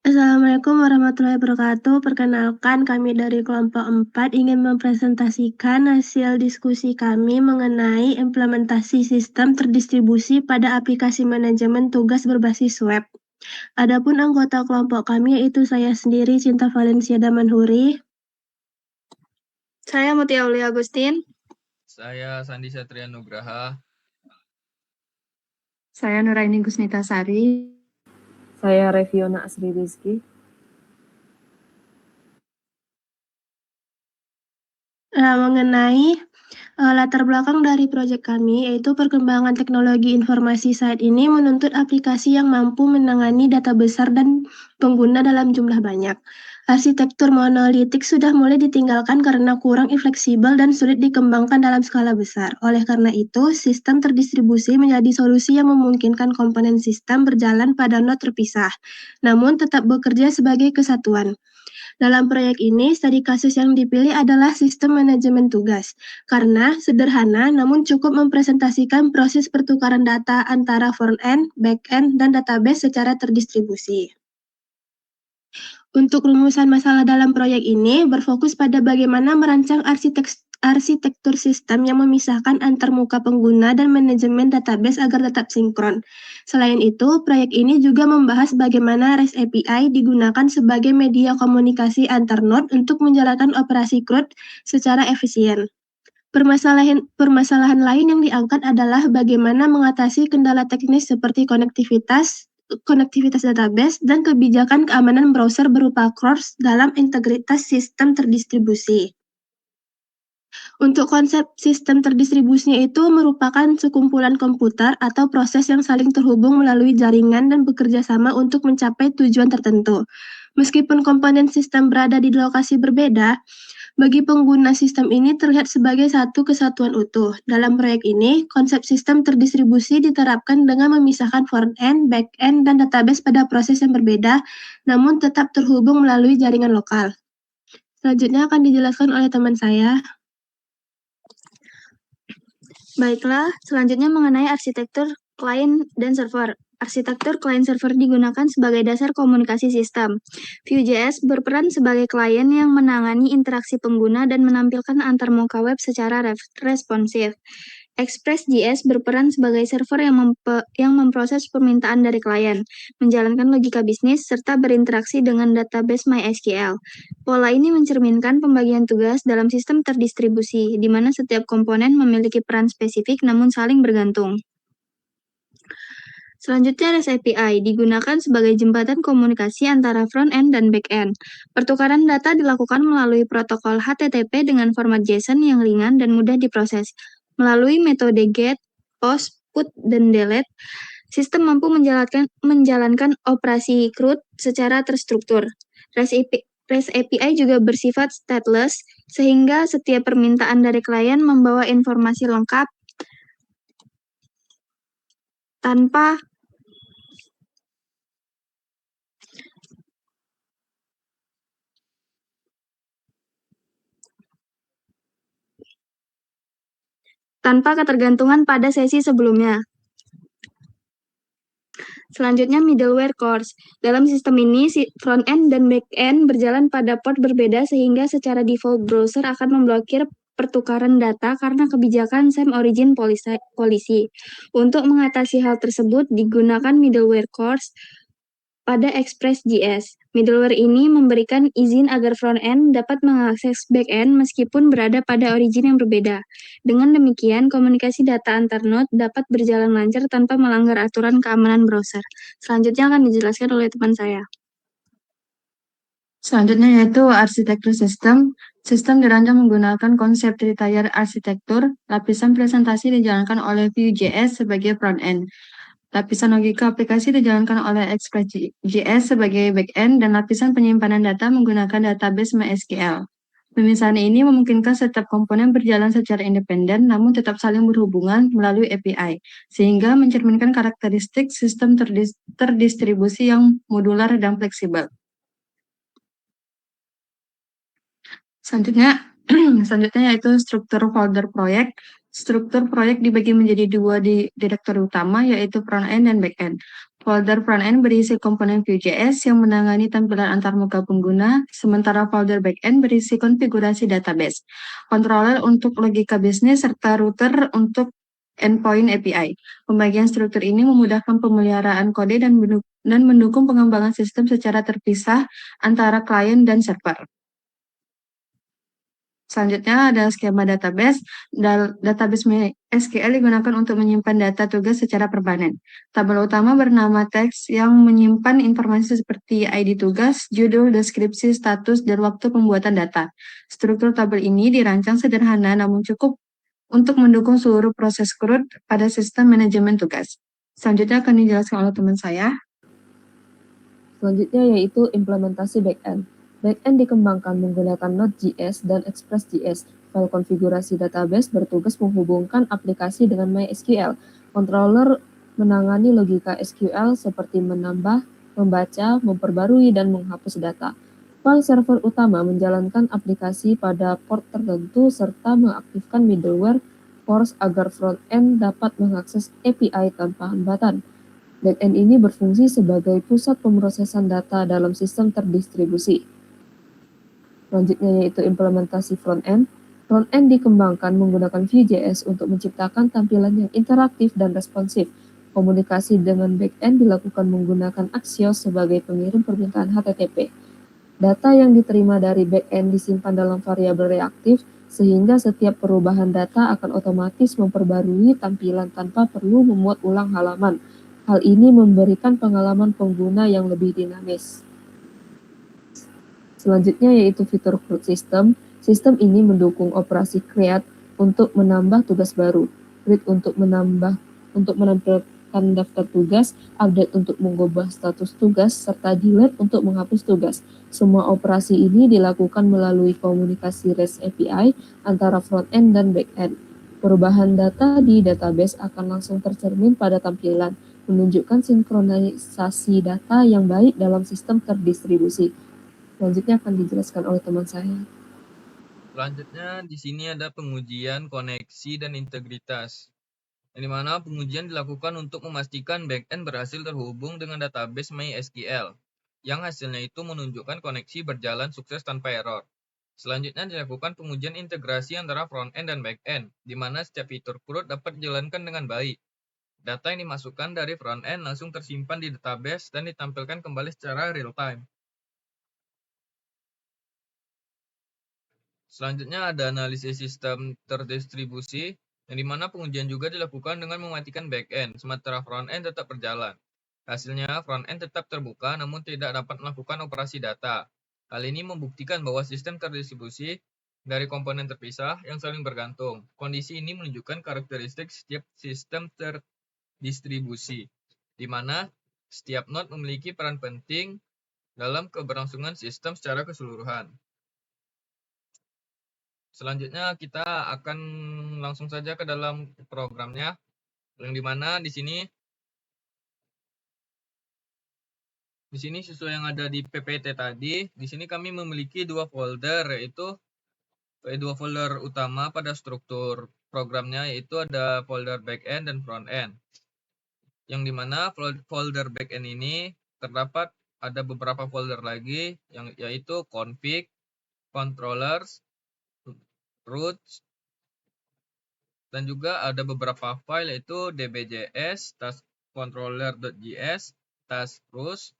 Assalamualaikum warahmatullahi wabarakatuh. Perkenalkan, kami dari kelompok 4 ingin mempresentasikan hasil diskusi kami mengenai implementasi sistem terdistribusi pada aplikasi manajemen tugas berbasis web. Adapun anggota kelompok kami yaitu saya sendiri, Cinta Valencia Damanhuri. Saya Mutia Aulia Agustin. Saya Sandi Satria Nugraha. Saya Nuraini Gusnita Sari. Saya Reviona Asri Rizky. Mengenai latar belakang dari proyek kami, yaitu perkembangan teknologi informasi saat ini menuntut aplikasi yang mampu menangani data besar dan pengguna dalam jumlah banyak. Arsitektur monolitik sudah mulai ditinggalkan karena kurang fleksibel dan sulit dikembangkan dalam skala besar. Oleh karena itu, sistem terdistribusi menjadi solusi yang memungkinkan komponen sistem berjalan pada node terpisah, namun tetap bekerja sebagai kesatuan. Dalam proyek ini, studi kasus yang dipilih adalah sistem manajemen tugas, karena sederhana namun cukup mempresentasikan proses pertukaran data antara front-end, back-end, dan database secara terdistribusi. Untuk rumusan masalah dalam proyek ini berfokus pada bagaimana merancang arsitektur sistem yang memisahkan antar muka pengguna dan manajemen database agar tetap sinkron. Selain itu, proyek ini juga membahas bagaimana REST API digunakan sebagai media komunikasi antar node untuk menjalankan operasi CRUD secara efisien. Permasalahan lain yang diangkat adalah bagaimana mengatasi kendala teknis seperti konektivitas database, dan kebijakan keamanan browser berupa CRUD dalam integritas sistem terdistribusi. Untuk konsep sistem terdistribusinya itu merupakan sekumpulan komputer atau proses yang saling terhubung melalui jaringan dan bekerja sama untuk mencapai tujuan tertentu. Meskipun komponen sistem berada di lokasi berbeda, bagi pengguna sistem ini terlihat sebagai satu kesatuan utuh. Dalam proyek ini, konsep sistem terdistribusi diterapkan dengan memisahkan front-end, back-end, dan database pada proses yang berbeda, namun tetap terhubung melalui jaringan lokal. Selanjutnya akan dijelaskan oleh teman saya. Baiklah, selanjutnya mengenai arsitektur klien dan server. Arsitektur client-server digunakan sebagai dasar komunikasi sistem. Vue.js berperan sebagai klien yang menangani interaksi pengguna dan menampilkan antarmuka web secara responsif. Express.js berperan sebagai server yang memproses permintaan dari klien, menjalankan logika bisnis, serta berinteraksi dengan database MySQL. Pola ini mencerminkan pembagian tugas dalam sistem terdistribusi, di mana setiap komponen memiliki peran spesifik namun saling bergantung. Selanjutnya, REST API digunakan sebagai jembatan komunikasi antara front-end dan back-end. Pertukaran data dilakukan melalui protokol HTTP dengan format JSON yang ringan dan mudah diproses. Melalui metode GET, POST, PUT, dan DELETE, sistem mampu menjalankan operasi CRUD secara terstruktur. REST API juga bersifat stateless, sehingga setiap permintaan dari klien membawa informasi lengkap tanpa ketergantungan pada sesi sebelumnya. Selanjutnya, middleware cores. Dalam sistem ini, front-end dan back-end berjalan pada port berbeda sehingga secara default browser akan memblokir pertukaran data karena kebijakan same origin policy. Untuk mengatasi hal tersebut, digunakan middleware cores pada Express.js. Middleware ini memberikan izin agar front-end dapat mengakses back-end meskipun berada pada origin yang berbeda. Dengan demikian, komunikasi data antar node dapat berjalan lancar tanpa melanggar aturan keamanan browser. Selanjutnya akan dijelaskan oleh teman saya. Selanjutnya yaitu arsitektur sistem. Sistem dirancang menggunakan konsep three-tier arsitektur. Lapisan presentasi dijalankan oleh Vue.js sebagai front-end. Lapisan logika aplikasi dijalankan oleh Express.js sebagai back-end, dan lapisan penyimpanan data menggunakan database MySQL. Pemisahan ini memungkinkan setiap komponen berjalan secara independen namun tetap saling berhubungan melalui API, sehingga mencerminkan karakteristik sistem terdistribusi yang modular dan fleksibel. Selanjutnya yaitu struktur folder proyek. Struktur proyek dibagi menjadi dua di direktori utama, yaitu front-end dan back-end. Folder frontend berisi komponen Vue.js yang menangani tampilan antarmuka pengguna, sementara folder backend berisi konfigurasi database, controller untuk logika bisnis, serta router untuk endpoint API. Pembagian struktur ini memudahkan pemeliharaan kode dan mendukung pengembangan sistem secara terpisah antara klien dan server. Selanjutnya ada skema database. Database SQL digunakan untuk menyimpan data tugas secara permanen. Tabel utama bernama teks yang menyimpan informasi seperti ID tugas, judul, deskripsi, status, dan waktu pembuatan data. Struktur tabel ini dirancang sederhana namun cukup untuk mendukung seluruh proses CRUD pada sistem manajemen tugas. Selanjutnya akan dijelaskan oleh teman saya. Selanjutnya yaitu implementasi backend. Backend dikembangkan menggunakan Node.js dan Express.js. File konfigurasi database bertugas menghubungkan aplikasi dengan MySQL. Controller menangani logika SQL seperti menambah, membaca, memperbarui, dan menghapus data. File server utama menjalankan aplikasi pada port tertentu serta mengaktifkan middleware force agar front-end dapat mengakses API tanpa hambatan. Backend ini berfungsi sebagai pusat pemrosesan data dalam sistem terdistribusi. Selanjutnya yaitu implementasi front-end. Front-end dikembangkan menggunakan Vue.js untuk menciptakan tampilan yang interaktif dan responsif. Komunikasi dengan backend dilakukan menggunakan Axios sebagai pengirim permintaan HTTP. Data yang diterima dari backend disimpan dalam variabel reaktif, sehingga setiap perubahan data akan otomatis memperbarui tampilan tanpa perlu memuat ulang halaman. Hal ini memberikan pengalaman pengguna yang lebih dinamis. Selanjutnya yaitu fitur CRUD system. Sistem ini mendukung operasi create untuk menambah tugas baru, read untuk menampilkan daftar tugas, update untuk mengubah status tugas, serta delete untuk menghapus tugas. Semua operasi ini dilakukan melalui komunikasi REST API antara front-end dan back-end. Perubahan data di database akan langsung tercermin pada tampilan, menunjukkan sinkronisasi data yang baik dalam sistem terdistribusi. Selanjutnya akan dijelaskan oleh teman saya. Selanjutnya di sini ada pengujian koneksi dan integritas. Yang dimana pengujian dilakukan untuk memastikan backend berhasil terhubung dengan database MySQL, yang hasilnya itu menunjukkan koneksi berjalan sukses tanpa error. Selanjutnya dilakukan pengujian integrasi antara front-end dan back-end, di mana setiap fitur CRUD dapat dijalankan dengan baik. Data yang dimasukkan dari front-end langsung tersimpan di database dan ditampilkan kembali secara real-time. Selanjutnya ada analisis sistem terdistribusi, yang dimana pengujian juga dilakukan dengan mematikan back-end, sementara front-end tetap berjalan. Hasilnya, front-end tetap terbuka namun tidak dapat melakukan operasi data. Hal ini membuktikan bahwa sistem terdistribusi dari komponen terpisah yang saling bergantung. Kondisi ini menunjukkan karakteristik setiap sistem terdistribusi, di mana setiap node memiliki peran penting dalam keberlangsungan sistem secara keseluruhan. Selanjutnya kita akan langsung saja ke dalam programnya, yang dimana di sini sesuai yang ada di PPT tadi, di sini kami memiliki dua folder, yaitu dua folder utama pada struktur programnya, yaitu ada folder backend dan frontend. Yang dimana folder backend ini terdapat ada beberapa folder lagi, yaitu config, controllers, routes, dan juga ada beberapa file yaitu dbjs, taskcontroller.js, taskroutes,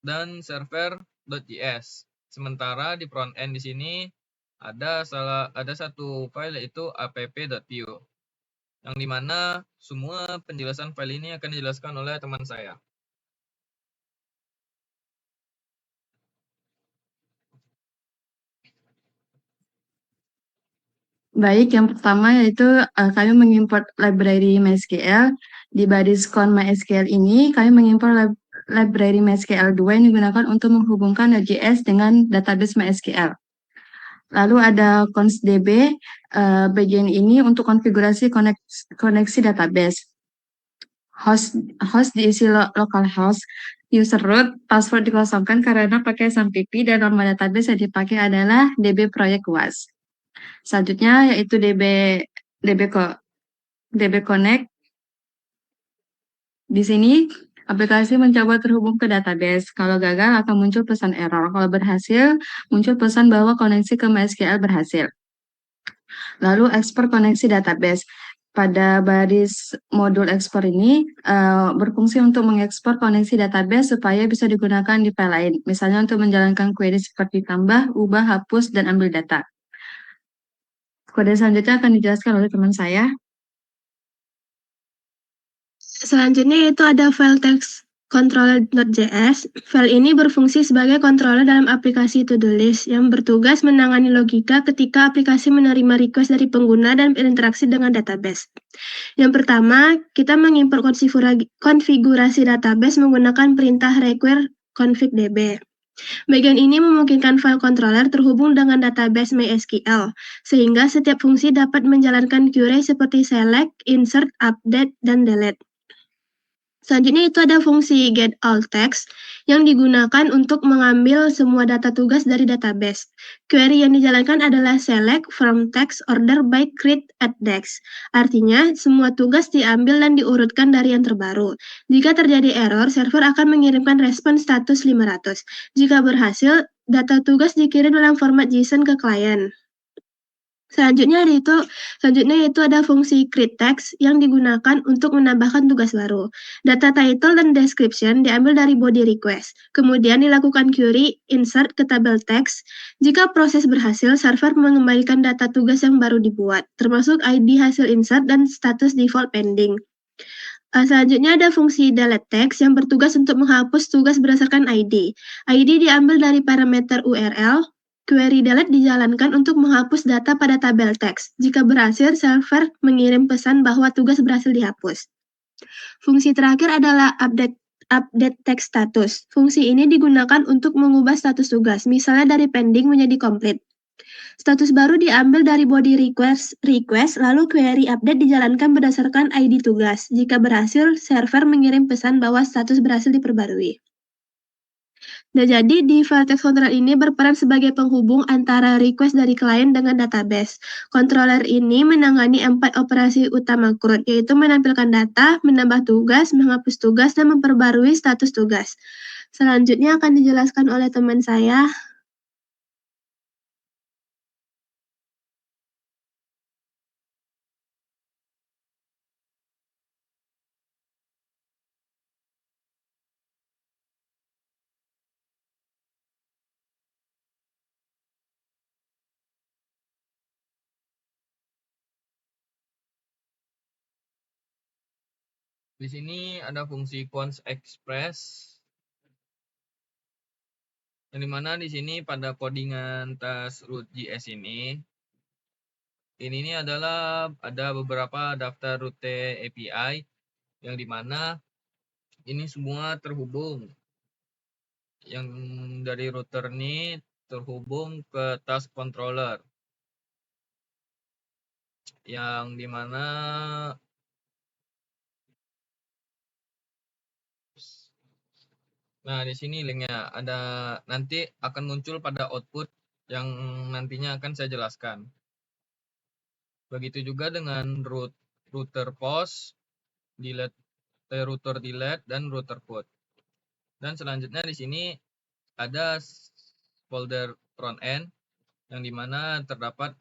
dan server.js. Sementara di front end di sini ada satu file yaitu app.vue, yang dimana semua penjelasan file ini akan dijelaskan oleh teman saya. Baik, yang pertama yaitu kami mengimport library MySQL. Di baris con MySQL ini, kami mengimport library MySQL 2 yang digunakan untuk menghubungkan Node.js dengan database MySQL. Lalu ada constdb, bagian ini untuk konfigurasi koneksi database. Host diisi localhost, user root, password dikosongkan karena pakai SAMPP, dan nama database yang dipakai adalah DB Project Was. Selanjutnya yaitu DB Connect. Di sini, aplikasi mencoba terhubung ke database. Kalau gagal akan muncul pesan error. Kalau berhasil, muncul pesan bahwa koneksi ke MySQL berhasil. Lalu ekspor koneksi database. Pada baris modul ekspor ini berfungsi untuk mengekspor koneksi database supaya bisa digunakan di file lain. Misalnya untuk menjalankan query seperti tambah, ubah, hapus, dan ambil data. Kode selanjutnya akan dijelaskan oleh teman saya. Selanjutnya yaitu ada file text controller.js. File ini berfungsi sebagai controller dalam aplikasi to-do list yang bertugas menangani logika ketika aplikasi menerima request dari pengguna dan berinteraksi dengan database. Yang pertama, kita mengimport konfigurasi database menggunakan perintah require config db. Bagian ini memungkinkan file controller terhubung dengan database MySQL, sehingga setiap fungsi dapat menjalankan query seperti select, insert, update, dan delete. Selanjutnya itu ada fungsi getAllText yang digunakan untuk mengambil semua data tugas dari database. Query yang dijalankan adalah select from text order by create at text. Artinya, semua tugas diambil dan diurutkan dari yang terbaru. Jika terjadi error, server akan mengirimkan respon status 500. Jika berhasil, data tugas dikirim dalam format JSON ke klien. Selanjutnya yaitu ada fungsi create text yang digunakan untuk menambahkan tugas baru. Data title dan description diambil dari body request. Kemudian dilakukan query insert ke tabel text. Jika proses berhasil, server mengembalikan data tugas yang baru dibuat, termasuk ID hasil insert dan status default pending. Selanjutnya ada fungsi delete text yang bertugas untuk menghapus tugas berdasarkan ID. ID diambil dari parameter URL. Query delete dijalankan untuk menghapus data pada tabel teks. Jika berhasil, server mengirim pesan bahwa tugas berhasil dihapus. Fungsi terakhir adalah update text status. Fungsi ini digunakan untuk mengubah status tugas, misalnya dari pending menjadi complete. Status baru diambil dari body request, lalu query update dijalankan berdasarkan ID tugas. Jika berhasil, server mengirim pesan bahwa status berhasil diperbarui. Nah, jadi di file text controller ini berperan sebagai penghubung antara request dari klien dengan database. Controller ini menangani 4 operasi utama CRUD, yaitu menampilkan data, menambah tugas, menghapus tugas, dan memperbarui status tugas. Selanjutnya akan dijelaskan oleh teman saya. Di sini ada fungsi Quants Express, yang dimana di sini pada codingan tes root.js ini adalah ada beberapa daftar route API, yang dimana ini semua terhubung. Yang dari router ini terhubung ke task controller, yang dimana di sini linknya ada, nanti akan muncul pada output yang nantinya akan saya jelaskan. Begitu juga dengan router post, router delete, dan router put. Dan selanjutnya di sini ada folder front end, yang dimana terdapat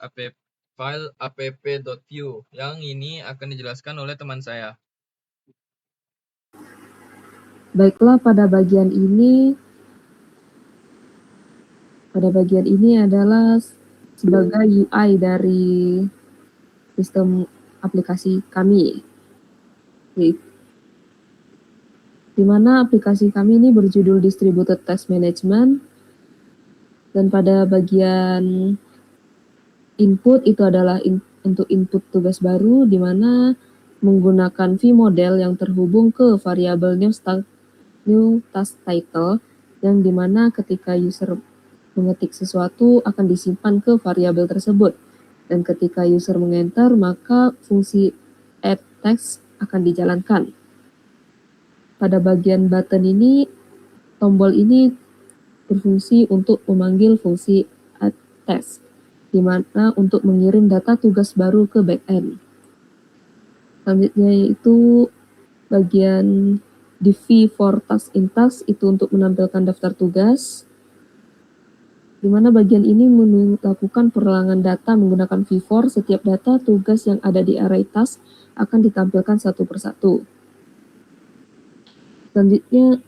file app.view, yang ini akan dijelaskan oleh teman saya. Baiklah, pada bagian ini adalah sebagai UI dari sistem aplikasi kami, di mana aplikasi kami ini berjudul Distributed Task Management, dan pada bagian input itu adalah untuk input tugas baru, di mana menggunakan vModel yang terhubung ke variabel new task title, yang dimana ketika user mengetik sesuatu akan disimpan ke variabel tersebut, dan ketika user mengenter maka fungsi add text akan dijalankan. Pada bagian button ini, tombol ini berfungsi untuk memanggil fungsi add text, di mana untuk mengirim data tugas baru ke backend. Selanjutnya yaitu Bagian di V for task in task itu untuk menampilkan daftar tugas, di mana bagian ini melakukan perlawanan data menggunakan V4. Setiap data tugas yang ada di array task akan ditampilkan satu persatu. Selanjutnya,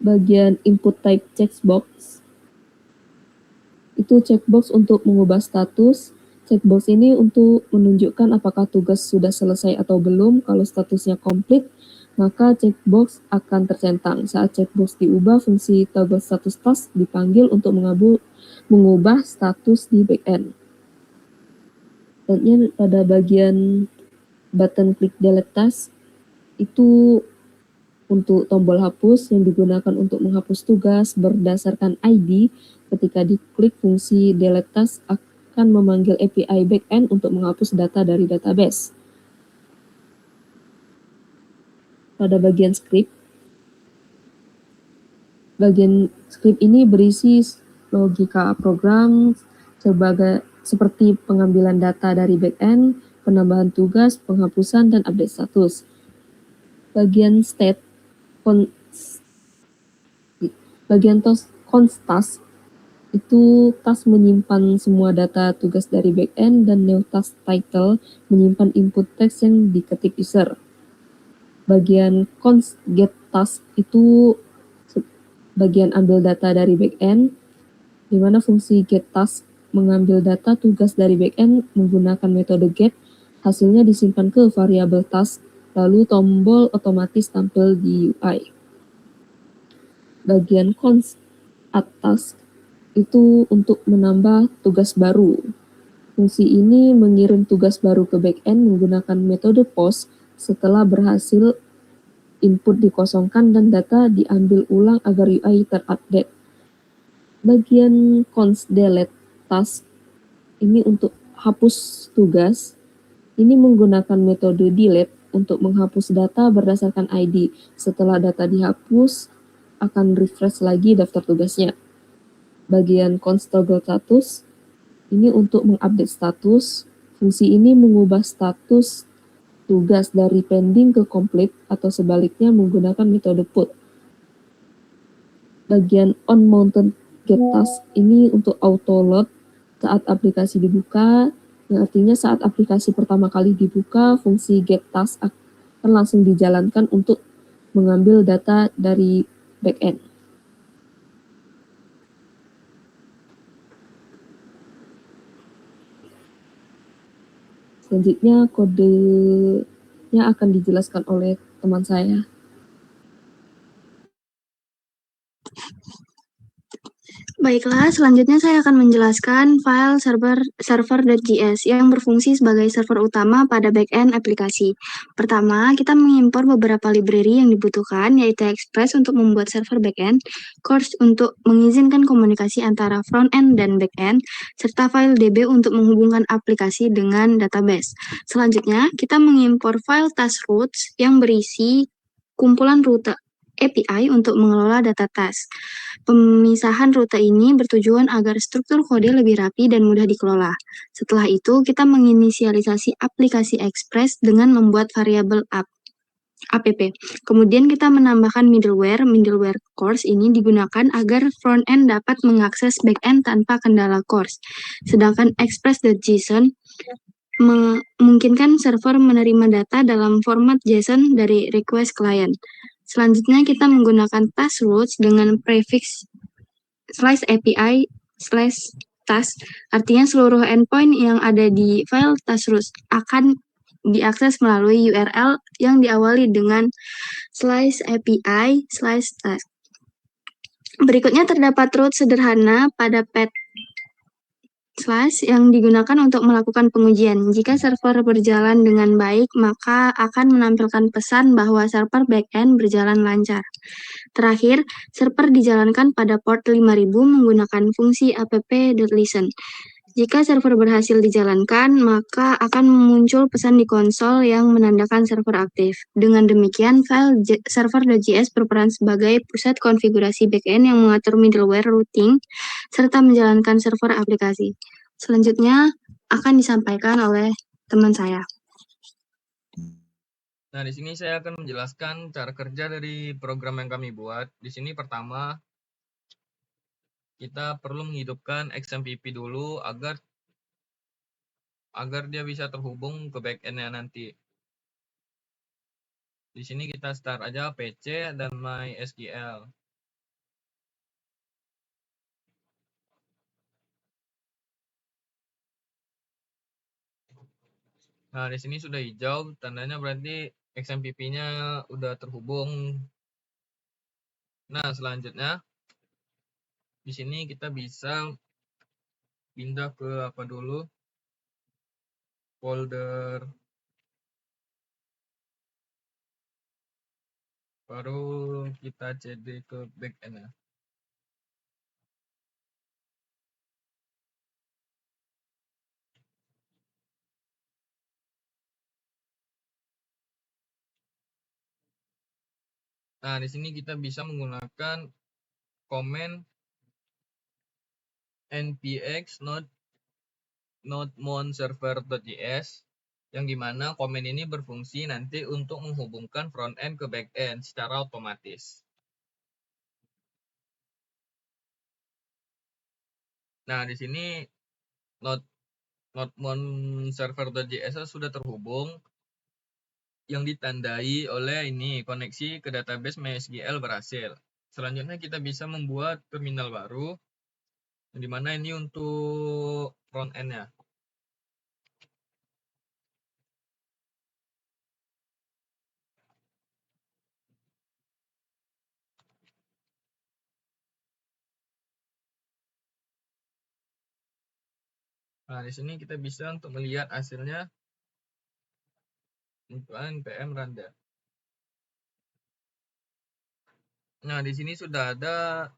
bagian input type checkbox. Itu checkbox untuk mengubah status. Checkbox ini untuk menunjukkan apakah tugas sudah selesai atau belum. Kalau statusnya komplit, maka checkbox akan tercentang. Saat checkbox diubah, fungsi toggle status task dipanggil untuk mengubah status di backend. Selanjutnya pada bagian button click delete task, itu untuk tombol hapus yang digunakan untuk menghapus tugas berdasarkan ID. Ketika diklik, fungsi delete task akan memanggil API backend untuk menghapus data dari database. Pada bagian script ini berisi logika program seperti pengambilan data dari backend, penambahan tugas, penghapusan, dan update status. Bagian const task itu task menyimpan semua data tugas dari backend, dan new task title menyimpan input text yang diketik user. Bagian const get task itu bagian ambil data dari backend, di mana fungsi get task mengambil data tugas dari backend menggunakan metode get. Hasilnya disimpan ke variabel task, lalu tombol otomatis tampil di UI. Bagian const add task itu untuk menambah tugas baru. Fungsi ini mengirim tugas baru ke backend menggunakan metode post setelah berhasil input dikosongkan dan data diambil ulang agar UI terupdate. Bagian const delete task ini untuk hapus tugas. Ini menggunakan metode delete untuk menghapus data berdasarkan ID. Setelah data dihapus, akan refresh lagi daftar tugasnya. Bagian const toggle status ini untuk mengupdate status. Fungsi ini mengubah status tugas dari pending ke complete atau sebaliknya menggunakan metode put. Bagian on-mounted get task ini untuk auto load saat aplikasi dibuka, yang artinya saat aplikasi pertama kali dibuka, fungsi get task akan langsung dijalankan untuk mengambil data dari backend. Selanjutnya kodenya akan dijelaskan oleh teman saya. Baiklah, selanjutnya saya akan menjelaskan file server.js yang berfungsi sebagai server utama pada backend aplikasi. Pertama, kita mengimpor beberapa library yang dibutuhkan, yaitu Express untuk membuat server backend, Course untuk mengizinkan komunikasi antara front-end dan backend, serta file DB untuk menghubungkan aplikasi dengan database. Selanjutnya, kita mengimpor file task routes yang berisi kumpulan rute API untuk mengelola data task. Pemisahan rute ini bertujuan agar struktur kode lebih rapi dan mudah dikelola. Setelah itu, kita menginisialisasi aplikasi Express dengan membuat variabel app. Kemudian kita menambahkan middleware. Middleware course ini digunakan agar front-end dapat mengakses back-end tanpa kendala course. Sedangkan Express.json memungkinkan server menerima data dalam format JSON dari request client. Selanjutnya kita menggunakan task routes dengan prefix /API/task, artinya seluruh endpoint yang ada di file task routes akan diakses melalui URL yang diawali dengan /API/task. Berikutnya terdapat route sederhana pada path yang digunakan untuk melakukan pengujian. Jika server berjalan dengan baik, maka akan menampilkan pesan bahwa server backend berjalan lancar. Terakhir, server dijalankan pada port 5000 menggunakan fungsi app.listen. Jika server berhasil dijalankan, maka akan muncul pesan di konsol yang menandakan server aktif. Dengan demikian, file server.js berperan sebagai pusat konfigurasi backend yang mengatur middleware routing, serta menjalankan server aplikasi. Selanjutnya akan disampaikan oleh teman saya. Nah, di sini saya akan menjelaskan cara kerja dari program yang kami buat. Di sini pertama, kita perlu menghidupkan XMPP dulu agar dia bisa terhubung ke backend-nya nanti. Di sini kita start aja PC dan MySQL. Nah, di sini sudah hijau, tandanya berarti XMPP-nya udah terhubung. Nah, selanjutnya di sini kita bisa pindah ke apa dulu? Folder. Baru kita cd ke backend-nya. Nah, di sini kita bisa menggunakan command npx node-mon-server.js yang dimana komen ini berfungsi nanti untuk menghubungkan front-end ke back-end secara otomatis. Nah, di sini node-mon-server.js sudah terhubung yang ditandai oleh ini koneksi ke database MySQL berhasil. Selanjutnya kita bisa membuat terminal baru yang dimana ini untuk front-end-nya. Nah, di sini kita bisa untuk melihat hasilnya npm render. Nah, di sini sudah ada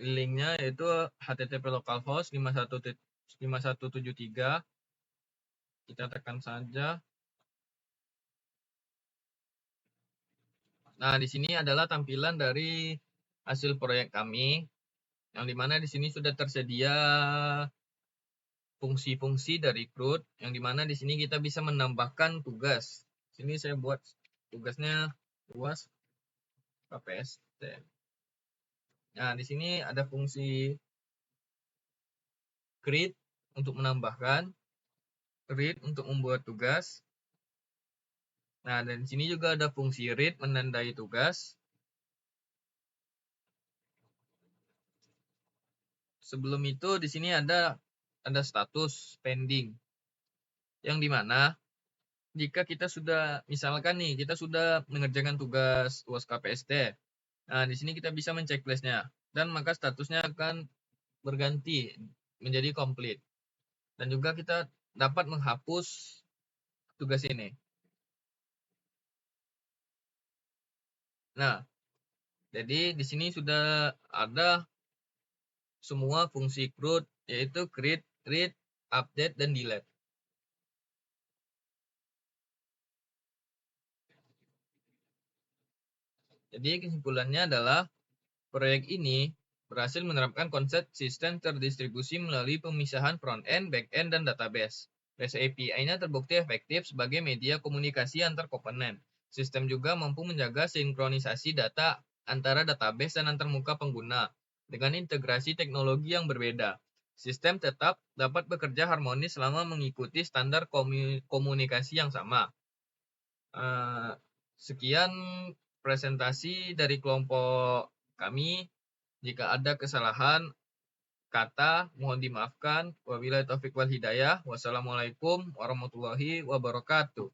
linknya yaitu http localhost 5173. Kita tekan saja. Nah, di sini adalah tampilan dari hasil proyek kami, yang dimana di sini sudah tersedia fungsi-fungsi dari CRUD, yang dimana di sini kita bisa menambahkan tugas. Sini saya buat tugasnya luas KPST. Nah, di sini ada fungsi create untuk menambahkan, read untuk membuat tugas. Nah, dan di sini juga ada fungsi read menandai tugas. Sebelum itu di sini ada status pending. Yang dimana jika kita sudah misalkan nih kita sudah mengerjakan tugas UAS KPST. Nah, di sini kita bisa menceklisnya dan maka statusnya akan berganti menjadi complete. Dan juga kita dapat menghapus tugas ini. Nah, jadi di sini sudah ada semua fungsi CRUD yaitu create, read, update, dan delete. Jadi kesimpulannya adalah proyek ini berhasil menerapkan konsep sistem terdistribusi melalui pemisahan front-end, back-end, dan database. REST API-nya terbukti efektif sebagai media komunikasi antar komponen. Sistem juga mampu menjaga sinkronisasi data antara database dan antarmuka pengguna dengan integrasi teknologi yang berbeda. Sistem tetap dapat bekerja harmonis selama mengikuti standar komunikasi yang sama. Sekian presentasi dari kelompok kami. Jika ada kesalahan kata, mohon dimaafkan. Wabillahi taufiq wal hidayah. Wassalamualaikum warahmatullahi wabarakatuh.